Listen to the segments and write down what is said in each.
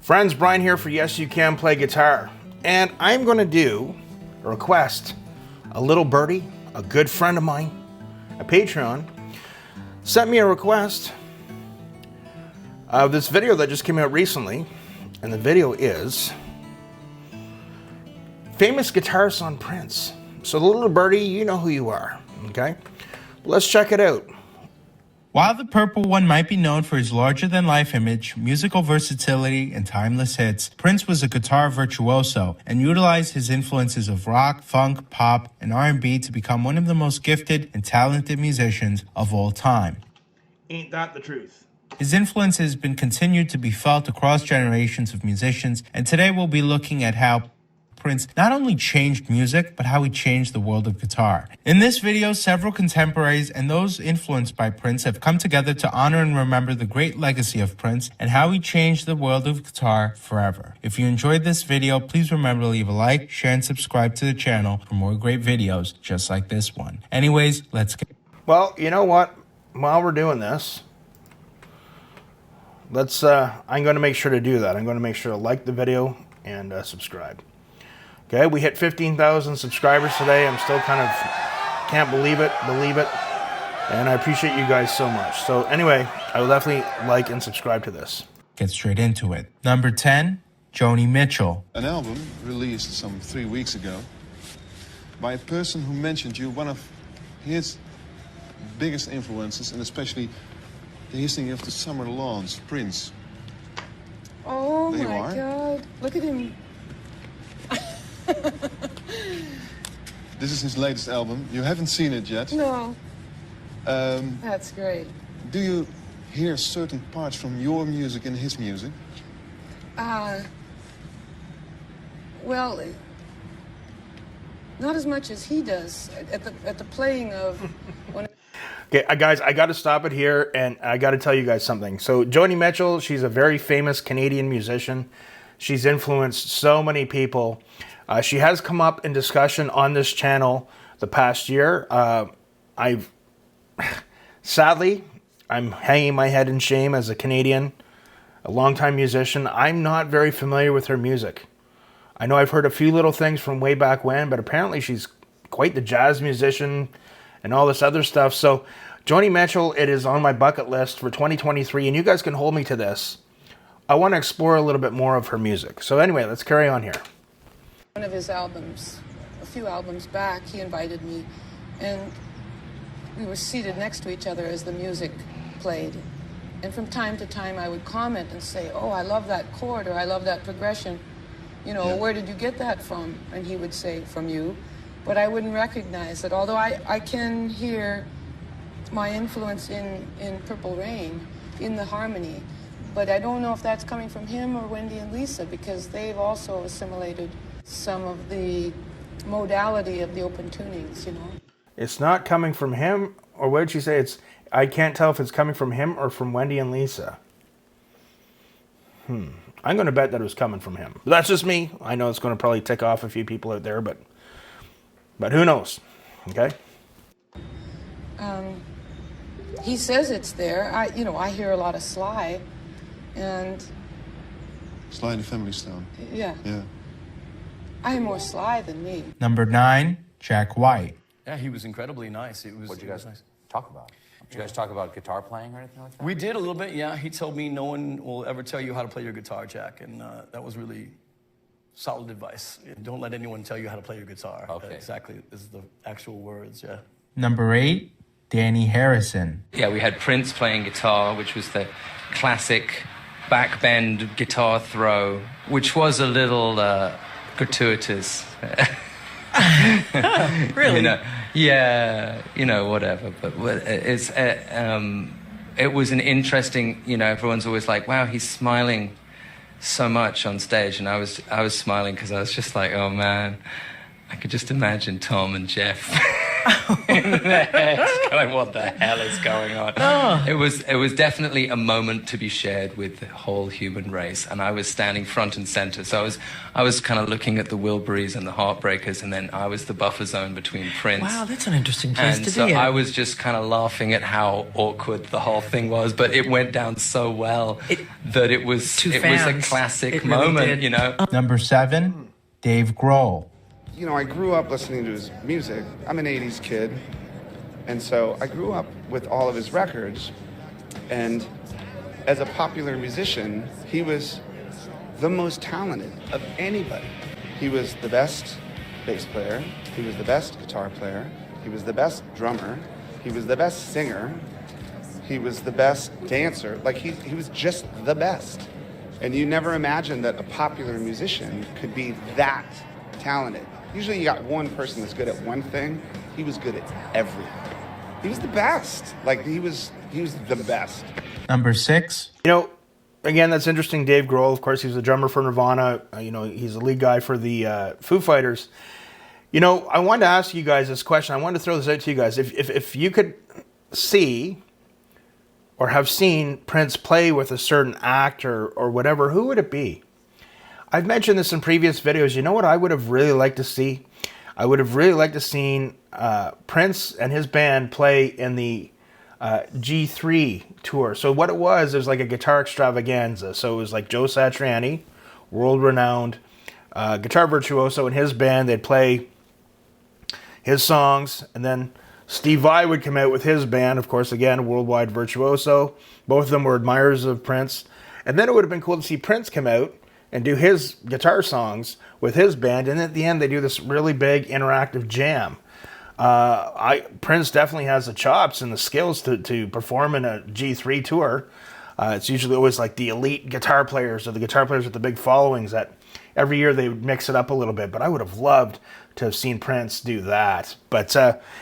Friends, Brian here for Yes You Can Play Guitar. And I'm going to do a request. A little birdie, a good friend of mine, a Patreon, sent me a request of this video that just came out recently. And the video is famous guitarists on Prince. So the little birdie, you know who you are, okay? Let's check it out. While the purple one might be known for his larger-than-life image, musical versatility, and timeless hits, Prince was a guitar virtuoso and utilized his influences of rock, funk, pop, and R&B to become one of the most gifted and talented musicians of all time. Ain't that the truth? His influence has been continued to be felt across generations of musicians, and today we'll be looking at how Prince not only changed music, but how he changed the world of guitar. In this video, several contemporaries and those influenced by Prince have come together to honor and remember the great legacy of Prince and how he changed the world of guitar forever. If you enjoyed this video, please remember to leave a like, share, and subscribe to the channel for more great videos just like this one. Anyways, let's get... Well, you know what? While we're doing this, I'm going to make sure to do that. I'm going to make sure to like the video and subscribe. Okay, we hit 15,000 subscribers today. I'm still kind of can't believe it, and I appreciate you guys so much. So anyway, I will definitely like and subscribe to this. Get straight into it. Number 10, Joni Mitchell. An album released some 3 weeks ago by a person who mentioned you, one of his biggest influences, and especially he's thinking of the summer lawns, Prince. Oh there my God, look at him. This is his latest album. You haven't seen it yet. No. That's great. Do you hear certain parts from your music in his music? Well, not as much as he does at the playing of when. Okay, guys, I got to stop it here, and I got to tell you guys something. So Joni Mitchell, she's a very famous Canadian musician. She's influenced so many people. She has come up in discussion on this channel the past year. Sadly, I'm hanging my head in shame as a Canadian, a longtime musician. I'm not very familiar with her music. I know I've heard a few little things from way back when, but apparently she's quite the jazz musician and all this other stuff. So Joni Mitchell, it is on my bucket list for 2023, and you guys can hold me to this. I want to explore a little bit more of her music. So anyway, let's carry on here. One of his albums, a few albums back, he invited me, and we were seated next to each other as the music played. And from time to time, I would comment and say, "Oh, I love that chord," or "I love that progression. You know, where did you get that from?" And he would say, "From you." But I wouldn't recognize it, although I can hear my influence in Purple Rain, in the harmony. But I don't know if that's coming from him or Wendy and Lisa, because they've also assimilated some of the modality of the open tunings, you know. It's not coming from him, or what did she say? I can't tell if it's coming from him or from Wendy and Lisa. I'm going to bet that it was coming from him. But that's just me. I know it's going to probably tick off a few people out there, but who knows? Okay. He says it's there. I hear a lot of Sly, and Sly and the Family Stone. yeah. Yeah. I am more Sly than me. Number 9, Jack White. Yeah, he was incredibly nice. What did you guys talk about? Did you guys talk about guitar playing or anything like that? We did a little bit, yeah. He told me no one will ever tell you how to play your guitar, Jack, and that was really solid advice. Don't let anyone tell you how to play your guitar. Okay. Exactly, this is the actual words, yeah. Number 8, Danny Harrison. Yeah, we had Prince playing guitar, which was the classic backbend guitar throw, which was a little gratuitous. Really? Whatever. But it was an interesting, everyone's always like, wow, he's smiling so much on stage. And I was smiling because I was just like, oh man, I could just imagine Tom and Jeff in their heads, going, "What the hell is going on?" Oh. It was definitely a moment to be shared with the whole human race, and I was standing front and center. So I was kind of looking at the Wilburys and the Heartbreakers, and then I was the buffer zone between Prince. Wow, that's an interesting place And to so be. I was just kind of laughing at how awkward the whole thing was, but it went down so well that it was a classic moment, you know. Number 7, Dave Grohl. You know, I grew up listening to his music. I'm an 80s kid. And so I grew up with all of his records. And as a popular musician, he was the most talented of anybody. He was the best bass player. He was the best guitar player. He was the best drummer. He was the best singer. He was the best dancer. Like, he was just the best. And you never imagined that a popular musician could be that talented. Usually you got one person that's good at one thing. He was good at everything. He was the best. Like, he was the best. Number 6. You know, again, that's interesting. Dave Grohl, of course, he's the drummer for Nirvana. You know, he's the lead guy for the Foo Fighters. You know, I wanted to ask you guys this question. I wanted to throw this out to you guys. If you could see or have seen Prince play with a certain actor or whatever, who would it be? I've mentioned this in previous videos. You know what I would have really liked to see? I would have really liked to see Prince and his band play in the G3 tour. So what it was like a guitar extravaganza. So it was like Joe Satriani, world-renowned guitar virtuoso, and his band. They'd play his songs, and then Steve Vai would come out with his band, of course, again, a worldwide virtuoso. Both of them were admirers of Prince. And then it would have been cool to see Prince come out and do his guitar songs with his band, and at the end they do this really big interactive jam. Prince definitely has the chops and the skills to perform in a G3 tour. It's usually always like the elite guitar players or the guitar players with the big followings that every year they would mix it up a little bit, but I would have loved to have seen Prince do that. But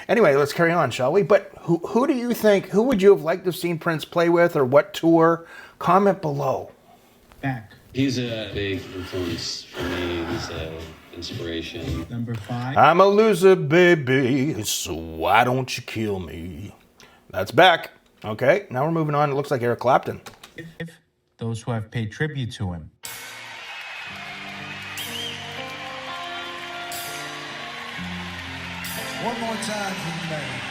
anyway, let's carry on, shall we? But who do you think, who would you have liked to have seen Prince play with, or what tour? Comment below. Back. He's a big influence for me. He's an inspiration. Number 5. I'm a loser, baby, so why don't you kill me? That's Beck. Okay, now we're moving on. It looks like Eric Clapton. Those who have paid tribute to him. One more time for the man.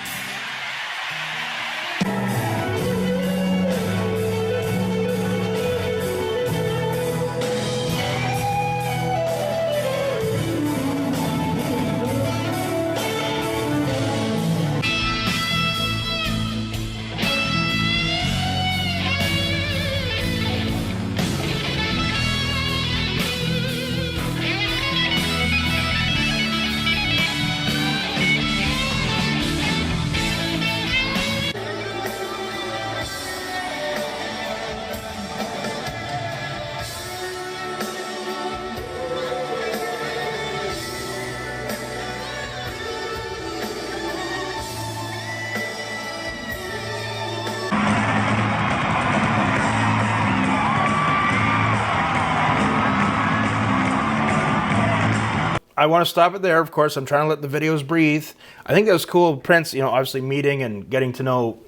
I want to stop it there. Of course, I'm trying to let the videos breathe. I think that was cool. Prince, you know, obviously meeting and getting to know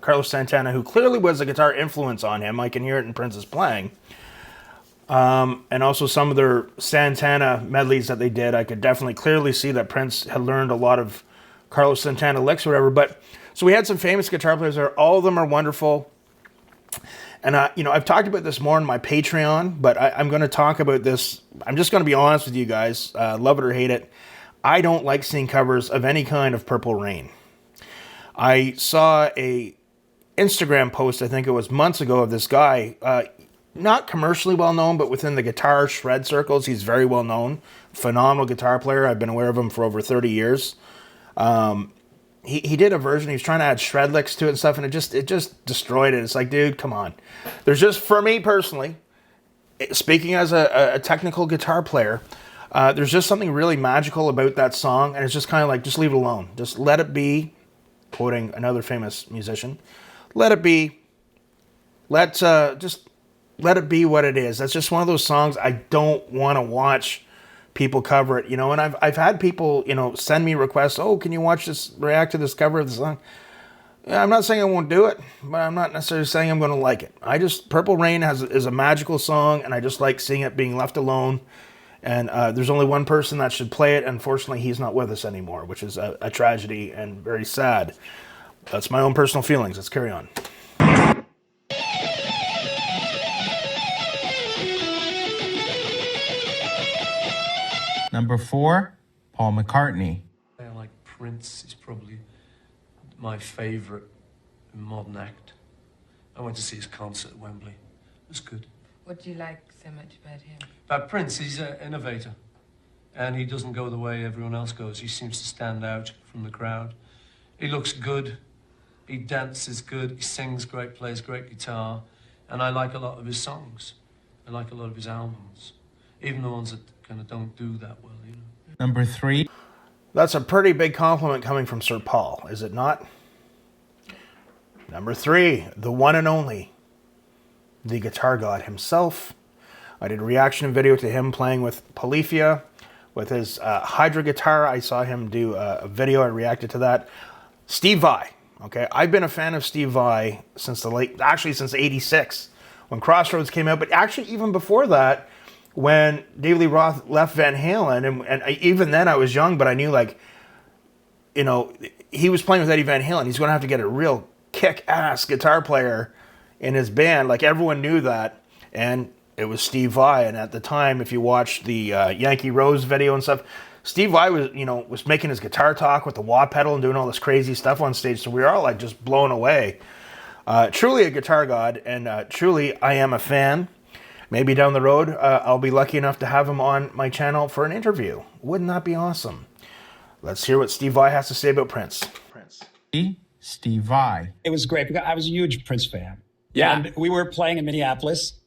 Carlos Santana, who clearly was a guitar influence on him. I can hear it in Prince's playing. And also some of their Santana medleys that they did. I could definitely clearly see that Prince had learned a lot of Carlos Santana licks or whatever. But so we had some famous guitar players there. All of them are wonderful. And, you know, I've talked about this more on my Patreon, but I'm going to talk about this. I'm just going to be honest with you guys, love it or hate it. I don't like seeing covers of any kind of Purple Rain. I saw a Instagram post, I think it was months ago, of this guy, not commercially well known, but within the guitar shred circles, he's very well known. Phenomenal guitar player. I've been aware of him for over 30 years. He did a version, he was trying to add shred licks to it and stuff, and it just destroyed it. It's like, dude, come on. There's just, for me personally, speaking as a technical guitar player, there's just something really magical about that song, and it's just kind of like, just leave it alone. Just let it be, quoting another famous musician, let it be. Just let it be what it is. That's just one of those songs I don't want to watch people cover it, and I've had people, send me requests. Oh, can you react to this cover of the song? Yeah, I'm not saying I won't do it, but I'm not necessarily saying I'm going to like it. Purple Rain is a magical song, and I just like seeing it being left alone. And there's only one person that should play it. Unfortunately, he's not with us anymore, which is a tragedy and very sad. That's my own personal feelings. Let's carry on. Number 4, Paul McCartney. I like Prince. He's probably my favourite modern act. I went to see his concert at Wembley. It was good. What do you like so much about him? About Prince, he's an innovator. And he doesn't go the way everyone else goes. He seems to stand out from the crowd. He looks good. He dances good. He sings great, plays great guitar. And I like a lot of his songs. I like a lot of his albums. Even the ones that kind of don't do that well, Number 3. That's a pretty big compliment coming from Sir Paul, is it not? Number 3, the one and only, the guitar god himself. I did a reaction video to him playing with Polyphia, with his Hydra guitar. I saw him do a video. I reacted to that. Steve Vai. Okay, I've been a fan of Steve Vai since since '86 when Crossroads came out, but actually even before that, when David Lee Roth left Van Halen, and even then I was young, but I knew he was playing with Eddie Van Halen. He's going to have to get a real kick-ass guitar player in his band. Like everyone knew that, and it was Steve Vai. And at the time, if you watch the Yankee Rose video and stuff, Steve Vai was making his guitar talk with the wah pedal and doing all this crazy stuff on stage. So we were all just blown away. Truly a guitar god, and truly I am a fan. Maybe down the road, I'll be lucky enough to have him on my channel for an interview. Wouldn't that be awesome? Let's hear what Steve Vai has to say about Prince. Steve Vai. It was great because I was a huge Prince fan. Yeah. And we were playing in Minneapolis,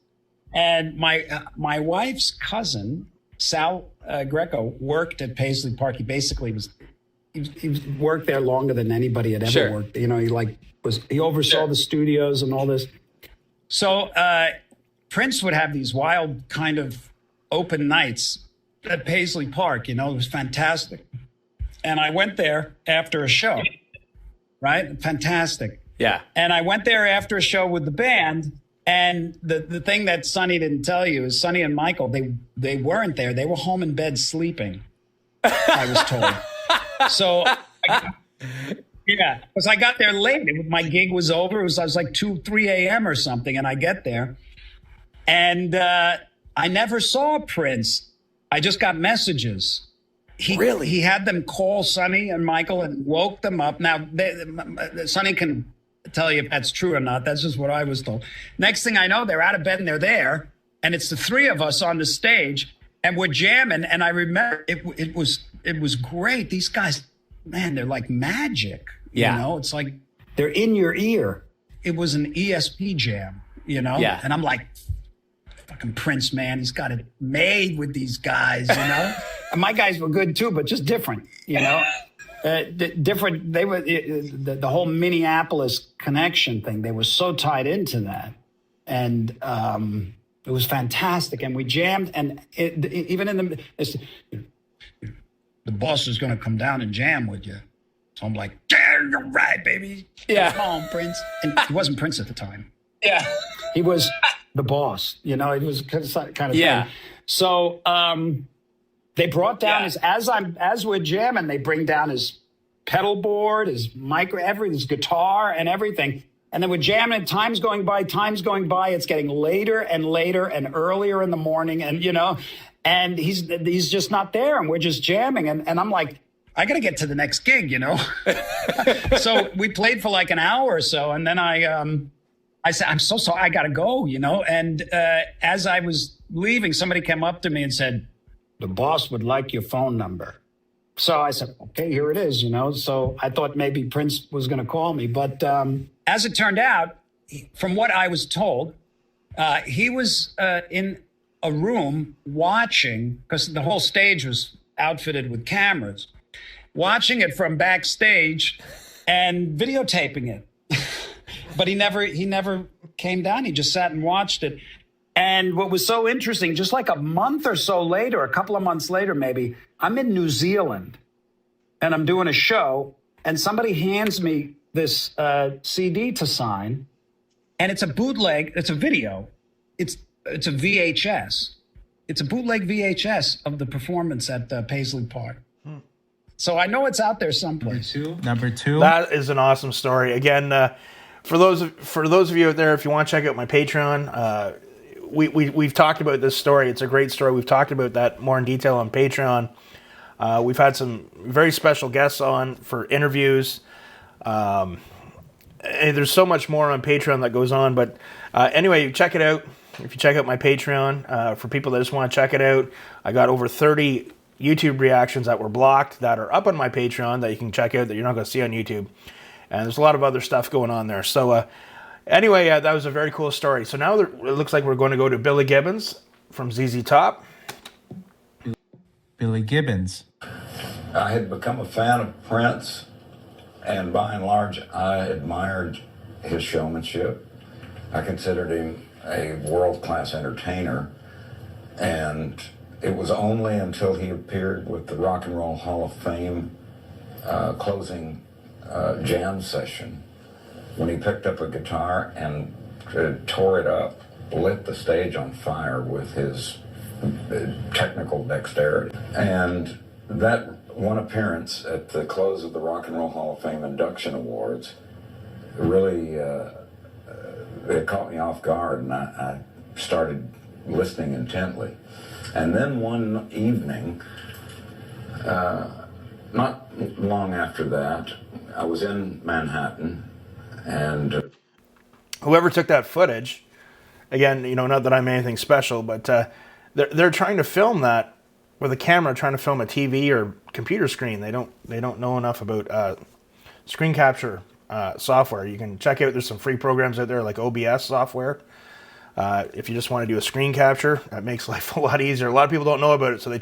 and my wife's cousin, Sal Greco, worked at Paisley Park. He basically he worked there longer than anybody had ever worked. He oversaw the studios and all this. So Prince would have these wild kind of open nights at Paisley Park. It was fantastic. And I went there after a show, right? Fantastic. Yeah. And I went there after a show with the band. And the thing that Sonny didn't tell you is Sonny and Michael, they weren't there. They were home in bed sleeping, I was told. So, because I got there late. My gig was over. I was like 2, 3 a.m. or something. And I get there. And I never saw Prince. I just got messages. He had them call Sonny and Michael and woke them up. Now, Sonny can tell you if that's true or not. That's just what I was told. Next thing I know, they're out of bed and they're there. And it's the three of us on the stage and we're jamming. And I remember it was great. These guys, man, they're like magic. Yeah. It's like they're in your ear. It was an ESP jam, Yeah. And I'm like, fucking Prince, man, he's got it made with these guys, And my guys were good too, but just different, different. They were the whole Minneapolis connection thing. They were so tied into that, and it was fantastic. And we jammed, and even in the boss is going to come down and jam with you. So I'm like, yeah, you're right, baby. Yeah, come on, Prince. And he wasn't Prince at the time. Yeah, he was the boss. It was kind of thing. So they brought down as we're jamming, they bring down his pedal board, his his guitar and everything. And then we're jamming and time's going by. It's getting later and later and earlier in the morning. And, and he's just not there. And we're just jamming. And I'm like, I got to get to the next gig, So we played for like an hour or so. And then I said, I'm so sorry, I got to go, And as I was leaving, somebody came up to me and said, the boss would like your phone number. So I said, okay, here it is, So I thought maybe Prince was going to call me. But as it turned out, from what I was told, he was in a room watching, because the whole stage was outfitted with cameras, watching it from backstage and videotaping it. But he never came down. He just sat and watched it. And what was so interesting, just like a month or so later, a couple of months later maybe, I'm in New Zealand and I'm doing a show and somebody hands me this CD to sign, and it's a bootleg, it's a video. It's a VHS. It's a bootleg VHS of the performance at Paisley Park. So I know it's out there someplace. Number two. That is an awesome story. Again, for those of you out there, if you want to check out my Patreon, we've talked about this story. It's a great story. We've talked about that more in detail on Patreon. We've had some very special guests on for interviews. And there's so much more on Patreon that goes on. But anyway, check it out. If you check out my Patreon, for people that just want to check it out, I got over 30 YouTube reactions that were blocked that are up on my Patreon that you can check out that you're not going to see on YouTube. And there's a lot of other stuff going on there. So anyway, that was a very cool story. So now it looks like we're going to go to Billy Gibbons from ZZ Top. Billy Gibbons. I had become a fan of Prince, and by and large, I admired his showmanship. I considered him a world-class entertainer, and it was only until he appeared with the Rock and Roll Hall of Fame closing jam session when he picked up a guitar and tore it up, lit the stage on fire with his technical dexterity. And that one appearance at the close of the Rock and Roll Hall of Fame induction awards really it caught me off guard, and I started listening intently. And then one evening, not long after that, I was in Manhattan, and whoever took that footage, again, not that I'm anything special, but they're trying to film that with a camera, trying to film a TV or computer screen. They don't know enough about screen capture software. You can check out. There's some free programs out there like OBS software. If you just want to do a screen capture, that makes life a lot easier. A lot of people don't know about it, so you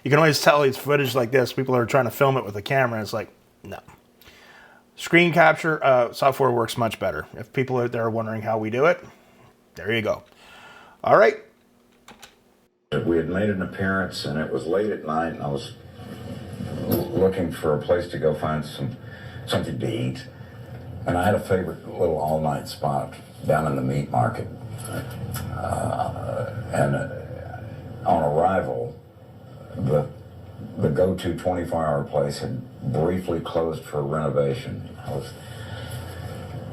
can always tell these footage like this. People are trying to film it with a camera, and it's like, no. Screen capture software works much better. If people out there are wondering how we do it, there you go. All right. We had made an appearance, and it was late at night, and I was looking for a place to go find something to eat. And I had a favorite little all-night spot down in the meat market. And on arrival, the go-to 24-hour place had briefly closed for renovation. I was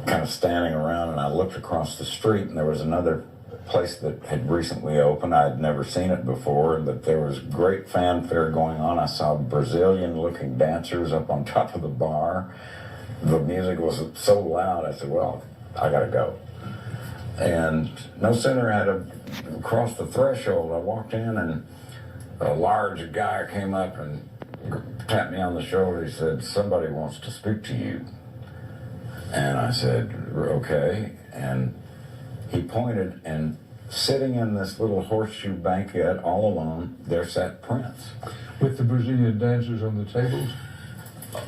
kind of standing around, and I looked across the street, and there was another place that had recently opened. I had never seen it before, but there was great fanfare going on. I saw Brazilian-looking dancers up on top of the bar. The music was so loud, I said, well, I gotta go. And no sooner had I crossed the threshold, I walked in, and a large guy came up and tapped me on the shoulder. He said, somebody wants to speak to you. And I said, okay. And he pointed, and sitting in this little horseshoe banquette all alone, there sat Prince. With the Brazilian dancers on the tables?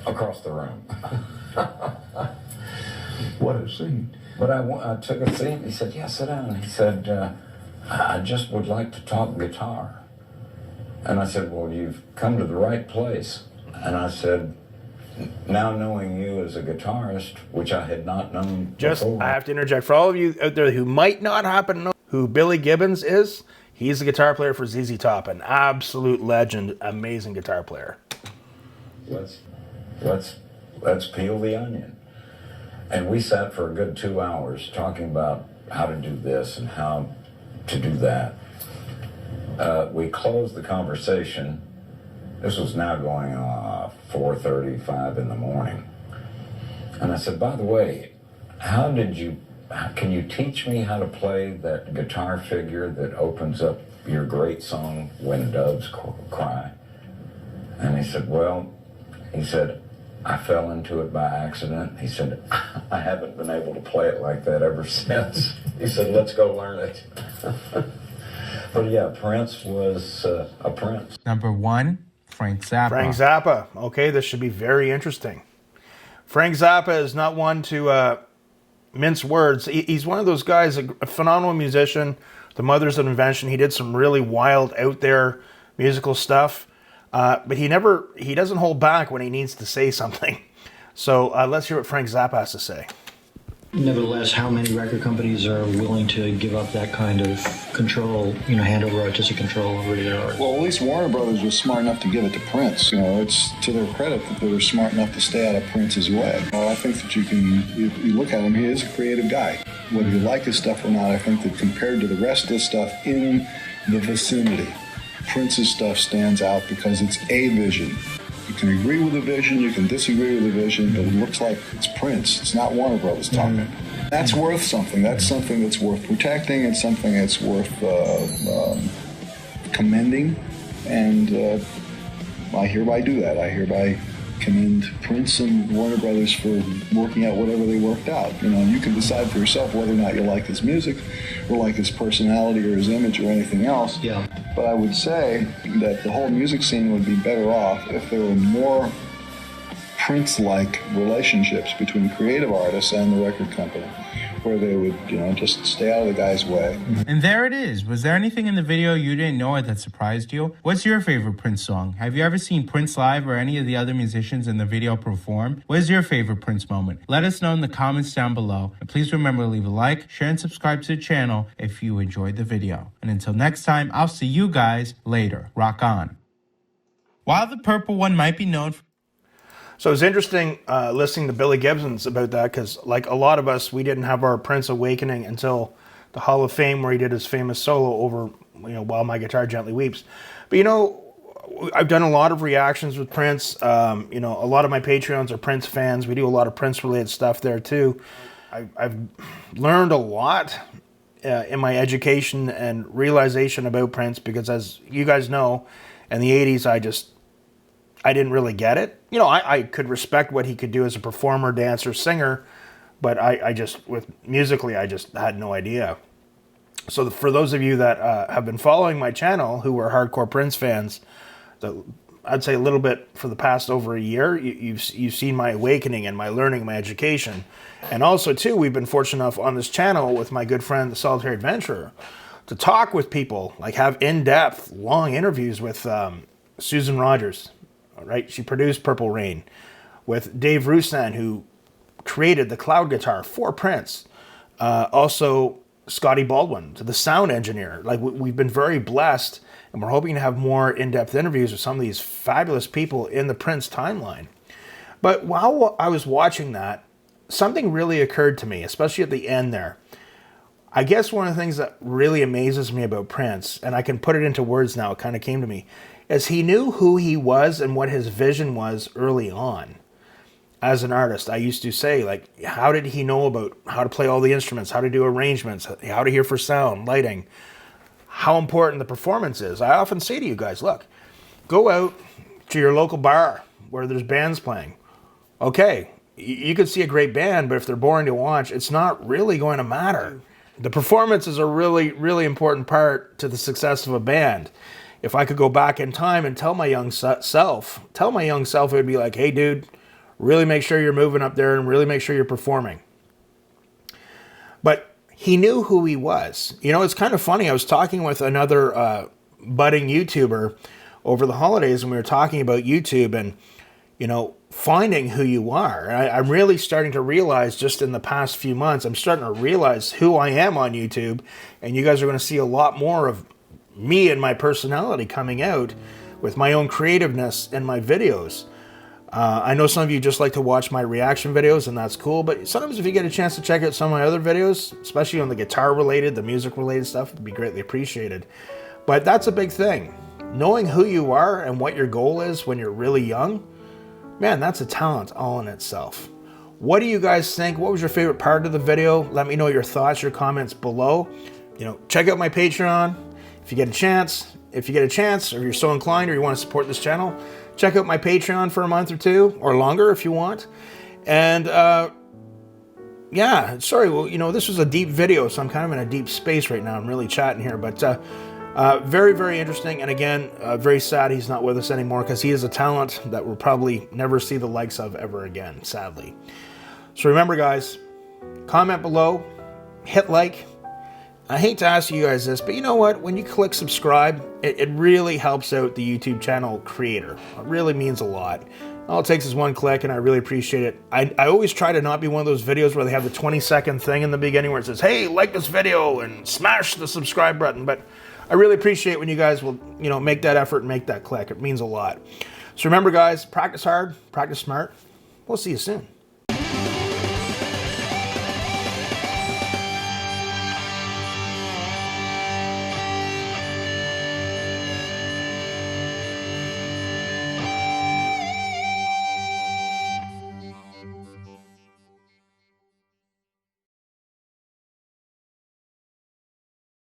Across the room. What a scene. But I took a seat. He said, yeah, sit down. He said, I just would like to talk guitar. And I said, well, you've come to the right place. And I said, now knowing you as a guitarist, which I had not known before. I have to interject. For all of you out there who might not happen to know who Billy Gibbons is, he's the guitar player for ZZ Top, an absolute legend, amazing guitar player. Let's peel the onion. And we sat for a good 2 hours talking about how to do this and how to do that. We closed the conversation. This was now going on 4:35 in the morning. And I said, by the way, can you teach me how to play that guitar figure that opens up your great song, When Doves Cry? And he said, I fell into it by accident. He said, I haven't been able to play it like that ever since. He said, let's go learn it. But yeah, Prince was a prince. Number one, Frank Zappa. Frank Zappa. Okay, this should be very interesting. Frank Zappa is not one to mince words. He's one of those guys, a phenomenal musician, The Mothers of Invention. He did some really wild, out there musical stuff. But he doesn't hold back when he needs to say something. So let's hear what Frank Zappa has to say. Nevertheless, how many record companies are willing to give up that kind of control, hand over artistic control over their art? Well, at least Warner Brothers was smart enough to give it to Prince. It's to their credit that they were smart enough to stay out of Prince's way. Well, I think that you look at him, he is a creative guy. Whether you like his stuff or not, I think that compared to the rest of the stuff in the vicinity, Prince's stuff stands out because it's a vision. You can agree with the vision, you can disagree with the vision, but it looks like it's Prince. It's not Warner Brothers talking. That's worth something. That's something that's worth protecting. It's something that's worth commending. And I hereby do that. I hereby commend Prince and Warner Brothers for working out whatever they worked out. You can decide for yourself whether or not you like his music or like his personality or his image or anything else. Yeah. But I would say that the whole music scene would be better off if there were more Prince-like relationships between creative artists and the record company, where they would, just stay out of the guy's way. And there it is. Was there anything in the video you didn't know that surprised you? What's your favorite Prince song? Have you ever seen Prince live or any of the other musicians in the video perform? What is your favorite Prince moment? Let us know in the comments down below. And please remember to leave a like, share, and subscribe to the channel if you enjoyed the video. And until next time, I'll see you guys later. Rock on. While the purple one might be known for... So it was interesting listening to Billy Gibbons about that, because like a lot of us, we didn't have our Prince awakening until the Hall of Fame, where he did his famous solo over, While My Guitar Gently Weeps. But I've done a lot of reactions with Prince. A lot of my Patreons are Prince fans. We do a lot of Prince related stuff there too. I've learned a lot in my education and realization about Prince, because as you guys know, in the 80s, I didn't really get it. I could respect what he could do as a performer, dancer, singer, but musically, I just had no idea. So for those of you that have been following my channel, who are hardcore Prince fans, I'd say a little bit for the past over a year, you've seen my awakening and my learning, my education. And also, too, we've been fortunate enough on this channel with my good friend, the Solitary Adventurer, to talk with people, like have in-depth, long interviews with Susan Rogers. Right, she produced Purple Rain, with Dave Roussan, who created the cloud guitar for Prince. Also, Scotty Baldwin, the sound engineer. Like, we've been very blessed, and we're hoping to have more in-depth interviews with some of these fabulous people in the Prince timeline. But while I was watching that, something really occurred to me, especially at the end there. I guess one of the things that really amazes me about Prince, and I can put it into words now, it kind of came to me, is he knew who he was and what his vision was early on. As an artist, I used to say, how did he know about how to play all the instruments, how to do arrangements, how to hear for sound, lighting, how important the performance is. I often say to you guys, look, go out to your local bar where there's bands playing. Okay, you could see a great band, but if they're boring to watch, it's not really going to matter. The performance is a really, really important part to the success of a band. If I could go back in time and tell my young self, it would be like, hey, dude, really make sure you're moving up there and really make sure you're performing. But he knew who he was. It's kind of funny. I was talking with another budding YouTuber over the holidays, and we were talking about YouTube and, finding who you are. And I'm really starting to realize, just in the past few months, I'm starting to realize who I am on YouTube, and you guys are going to see a lot more of me and my personality coming out with my own creativeness in my videos. I know some of you just like to watch my reaction videos, and that's cool, but sometimes if you get a chance to check out some of my other videos, especially on the guitar related, the music related stuff, it'd be greatly appreciated. But that's a big thing. Knowing who you are and what your goal is when you're really young, man, that's a talent all in itself. What do you guys think? What was your favorite part of the video? Let me know your thoughts, your comments below. Check out my Patreon. If you get a chance, or you're so inclined, or you want to support this channel, check out my Patreon for a month or two, or longer if you want. And yeah, sorry, this was a deep video, so I'm kind of in a deep space right now. I'm really chatting here, but very, very interesting. And again, very sad he's not with us anymore, because he is a talent that we'll probably never see the likes of ever again, sadly. So remember, guys, comment below, hit like, I hate to ask you guys this, but you know what? When you click subscribe, it really helps out the YouTube channel creator. It really means a lot. All it takes is one click, and I really appreciate it. I always try to not be one of those videos where they have the 20-second thing in the beginning where it says, hey, like this video and smash the subscribe button. But I really appreciate when you guys will, make that effort and make that click. It means a lot. So remember, guys, practice hard, practice smart. We'll see you soon.